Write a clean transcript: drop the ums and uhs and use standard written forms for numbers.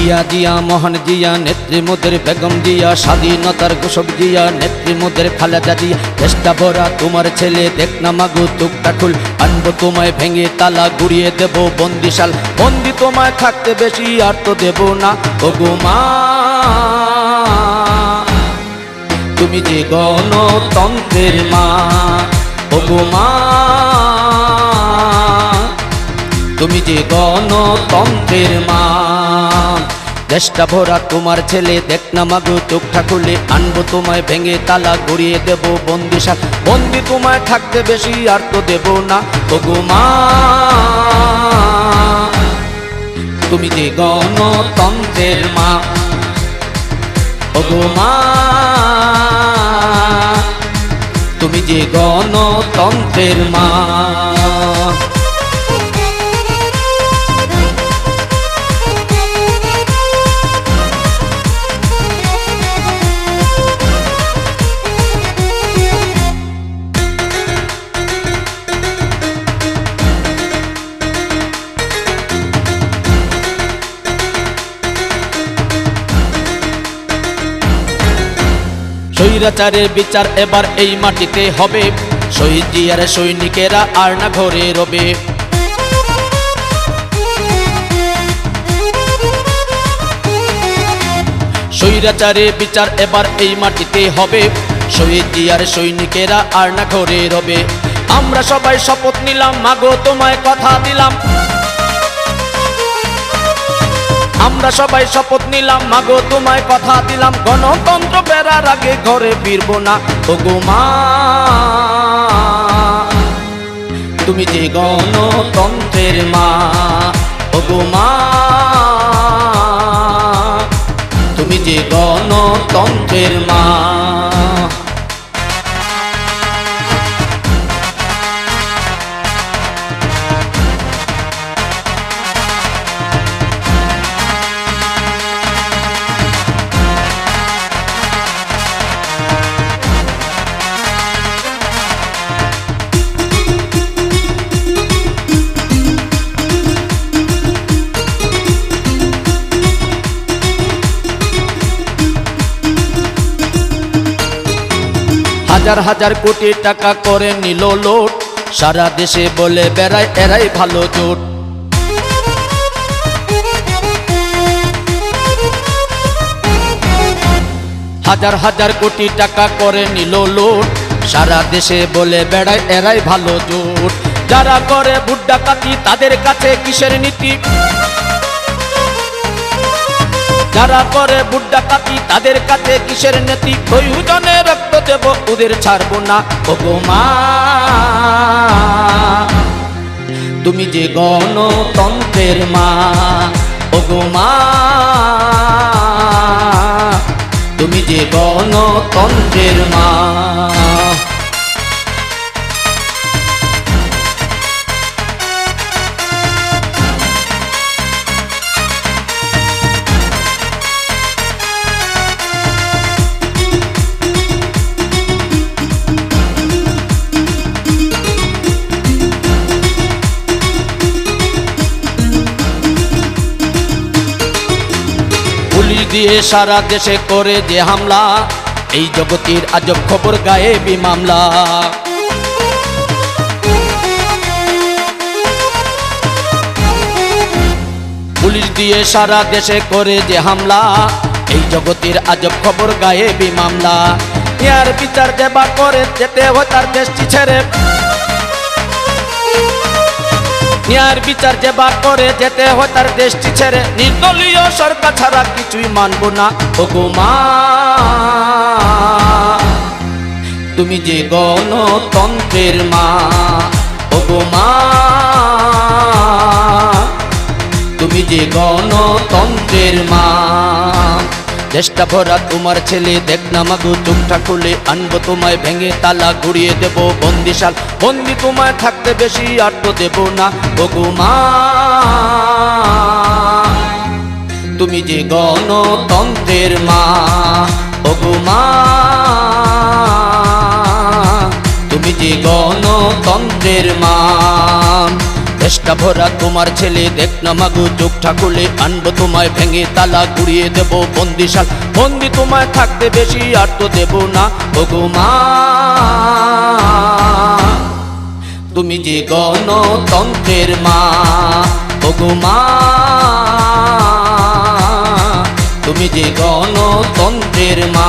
জিয়া জিয়া মোহন জিয়া নেত্রী মোদের বেগম জিয়া স্বাধীনতার ঘোষক জিয়া নেত্রী মোদের খালেদা জিয়া চেষ্টা ভরা তোমার ছেলে দেখ না মাগো চোখটা খুল আনবো তোমায় ভেঙে তালা গুড়িয়ে দেব বন্দিশাল বন্দি তোমায় থাকতে বেশি আর তো দেব না ওগো মা তুমি যে গণতন্ত্রের মা ওগো মা তুমি যে গণতন্ত্রের মা দেশটা ভরা তোমার ছেলে দেখ না মাগো চোখটা খুলে আনবো তোমায় ভেঙে তালা গড়িয়ে দেব বন্দিশাল বন্দি তোমায় থাকতে বেশি আর তো দেব না ওগো মা তুমি যে গণতন্ত্রের মা ওগো মা তুমি যে গণতন্ত্রের মা স্বৈরাচারের বিচার এবার এই মাটিতে হবে শহীদ জিয়ার সৈনিকেরা আর না ঘরে রবে স্বৈরাচারের বিচার এবার এই মাটিতে হবে শহীদ জিয়ার সৈনিকেরা আর না ঘরে রবে আমরা সবাই শপথ নিলাম মাগো তোমায় কথা দিলাম আমরা সবাই শপথ নিলাম মাগো তোমায় কথা দিলাম গণতন্ত্র ফেরার আগে ঘরে ফিরবো না ওগো মা তুমি যে গণতন্ত্রের মা ওগো মা তুমি যে গণতন্ত্রের মা হাজার হাজার কোটি টাকা করে নিল লোট সারা দেশে বলে বেড়ায় এরাই ভালো জোট হাজার হাজার কোটি টাকা করে নিল লোট সারা দেশে বলে বেড়ায় এরাই ভালো জোট যারা করে ভোট ডাকাতি তাদের কাছে কিসের নীতি যারা করে ভোট ডাকাতি তাদের কাছে কিসের নীতি প্রয়োজনে রক্ত দেব ওদের ছাড়বো না ওগো মা তুমি যে গণতন্ত্রের মা ওগো মা তুমি যে গণতন্ত্রের মা পুলিশ দিয়ে সারা দেশে করে যে হামলা এই জগতের আজব খবর গায়েবী মামলা পুলিশ দিয়ে সারা দেশে করে যে হামলা এই জগতের আজব খবর গায়েবী মামলা ইয়ার বিচার দেবা করে যেতে হয় তার দেশটি ছেড়ে ন্যায়ের বিচার যেবা করে যেতে হয় তার দেশটি ছেড়ে নির্দলীয় সরকার ছাড়া কিছুই মানব না ওগো মা তুমি যে গণতন্ত্রের মা ওগো মা তুমি যে গণতন্ত্রের মা দেশটা ভরা তোমার ছেলে দেখ না মাগো চোখটা খুলে আনবো তোমায় ভেঙে তালা গুড়িয়ে দেব বন্দিশাল বন্দি তোমায় থাকতে বেশি আর তো দেব না ওগো মা তুমি যে গণতন্ত্রের মা ওগো মা তুমি যে গণতন্ত্রের মা চেষ্টা ভরা তোমার ছেলে দেখ না মাগো চোখটা খুলে আনবো তোমায় ভেঙে তালা গুড়িয়ে দেব বন্দিশাল বন্দি তোমায় থাকতে বেশি আর তো দেব না ওগো মা তুমি যে গণতন্ত্রের মা ওগো মা তুমি যে গণতন্ত্রের মা